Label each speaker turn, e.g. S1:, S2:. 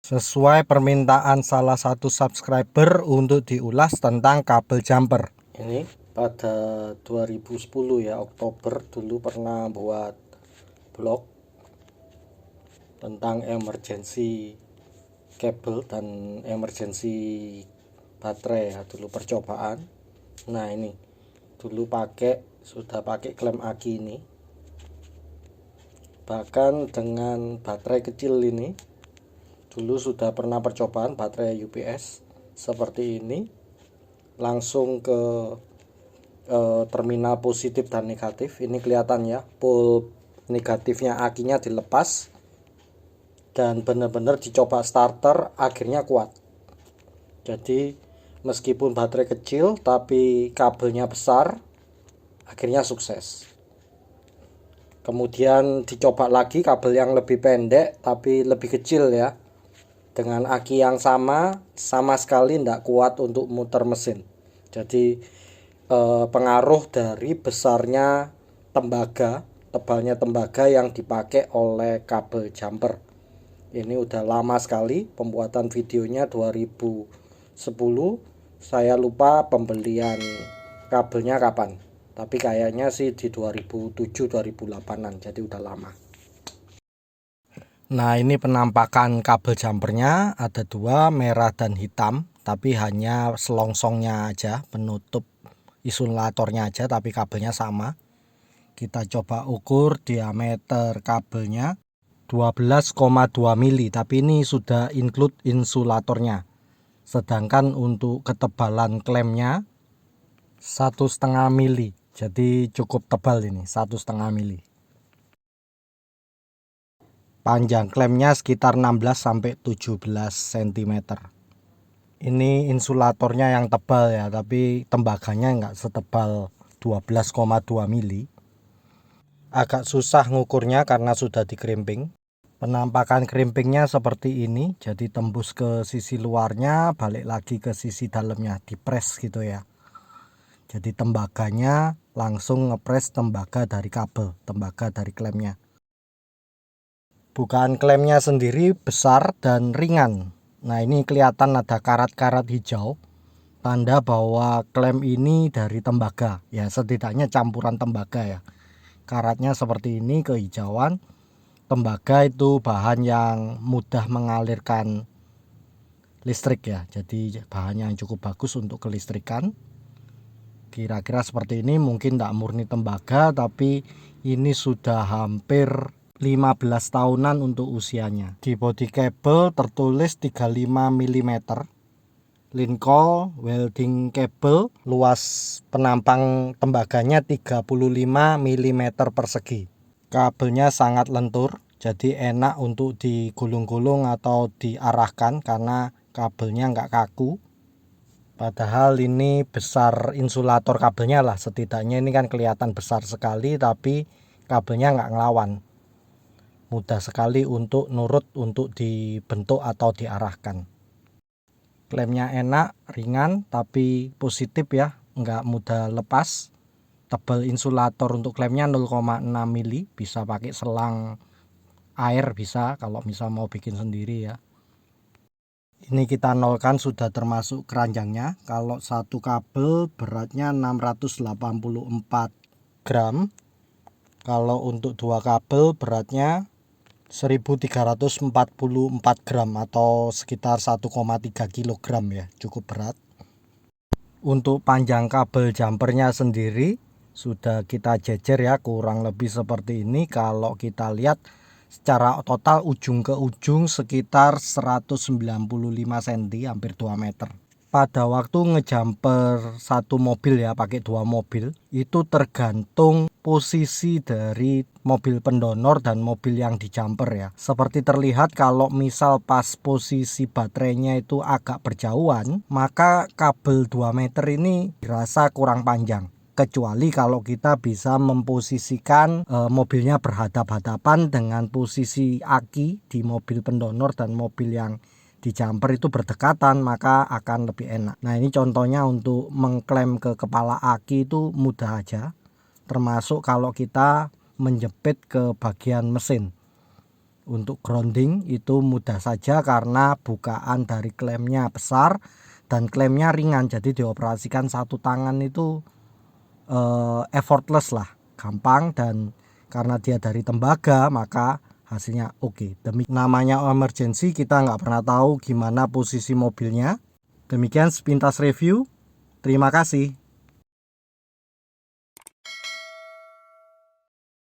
S1: Sesuai permintaan salah satu subscriber untuk diulas tentang kabel jumper.
S2: Ini pada 2010 ya, Oktober dulu pernah buat blog tentang emergency kabel dan emergency baterai ya, dulu percobaan. Nah ini dulu sudah pakai klem aki ini, bahkan dengan baterai kecil ini dulu sudah pernah percobaan baterai UPS seperti ini, langsung ke terminal positif dan negatif. Ini kelihatan ya, pol negatifnya akinya dilepas dan benar-benar dicoba starter, akhirnya kuat. Jadi meskipun baterai kecil tapi kabelnya besar, akhirnya sukses. Kemudian dicoba lagi kabel yang lebih pendek tapi lebih kecil ya, dengan aki yang sama sekali tidak kuat untuk muter mesin. Jadi pengaruh dari besarnya tembaga, tebalnya tembaga yang dipakai oleh kabel jumper. Ini udah lama sekali pembuatan videonya, 2010. Saya lupa pembelian kabelnya kapan, tapi kayaknya sih di 2007-2008an, jadi udah lama.
S1: Nah, ini penampakan kabel jumpernya, ada dua, merah dan hitam, tapi hanya selongsongnya aja, penutup isolatornya aja, tapi kabelnya sama. Kita coba ukur diameter kabelnya 12,2 mili, tapi ini sudah include insulatornya. Sedangkan untuk ketebalan klemnya 1,5 mili, jadi cukup tebal ini, 1,5 mili. Panjang klemnya sekitar 16-17 cm. Ini insulatornya yang tebal ya, tapi tembaganya nggak setebal 12,2 mili. Agak susah ngukurnya karena sudah dikerimping. Penampakan kerimpingnya seperti ini, jadi tembus ke sisi luarnya, balik lagi ke sisi dalamnya, dipres gitu ya. Jadi tembaganya langsung ngepres tembaga dari kabel, tembaga dari klemnya. Bukaan klemnya sendiri besar dan ringan. Nah, ini kelihatan ada karat-karat hijau, tanda bahwa klem ini dari tembaga. Ya, setidaknya campuran tembaga ya. Karatnya seperti ini, kehijauan. Tembaga itu bahan yang mudah mengalirkan listrik ya. Jadi bahan yang cukup bagus untuk kelistrikan. Kira-kira seperti ini, mungkin tidak murni tembaga, tapi ini sudah hampir 15 tahunan untuk usianya. Di body cable tertulis 35 mm. Lincoln welding cable, luas penampang tembaganya 35 mm persegi. Kabelnya sangat lentur, jadi enak untuk digulung-gulung atau diarahkan karena kabelnya nggak kaku. Padahal ini besar insulator kabelnya lah, setidaknya ini kan kelihatan besar sekali, tapi kabelnya nggak ngelawan. Mudah sekali untuk nurut, untuk dibentuk atau diarahkan. Klemnya enak, ringan, tapi positif ya, nggak mudah lepas. Tebal insulator untuk klemnya 0,6 mili, bisa pakai selang air bisa kalau misal mau bikin sendiri ya. Ini kita nolkan sudah termasuk keranjangnya. Kalau satu kabel beratnya 684 gram. Kalau untuk dua kabel beratnya 1344 gram atau sekitar 1,3 kg ya, cukup berat. Untuk panjang kabel jumpernya sendiri sudah kita jejer ya, kurang lebih seperti ini. Kalau kita lihat secara total ujung ke ujung sekitar 195 cm, hampir 2 meter. Pada waktu ngejumper satu mobil ya, pakai dua mobil, itu tergantung posisi dari mobil pendonor dan mobil yang dijumper ya. Seperti terlihat kalau misal pas posisi baterainya itu agak berjauhan, maka kabel 2 meter ini dirasa kurang panjang. Kecuali kalau kita bisa memposisikan mobilnya berhadap-hadapan dengan posisi aki di mobil pendonor dan mobil yang di jumper itu berdekatan, maka akan lebih enak. Nah, ini contohnya untuk mengklem ke kepala aki itu mudah aja, termasuk kalau kita menjepit ke bagian mesin. Untuk grounding itu mudah saja karena bukaan dari klemnya besar dan klemnya ringan, jadi dioperasikan satu tangan itu effortless lah, gampang, dan karena dia dari tembaga maka hasilnya oke. Namanya emergency, kita nggak pernah tahu gimana posisi mobilnya. Demikian sepintas review, terima kasih.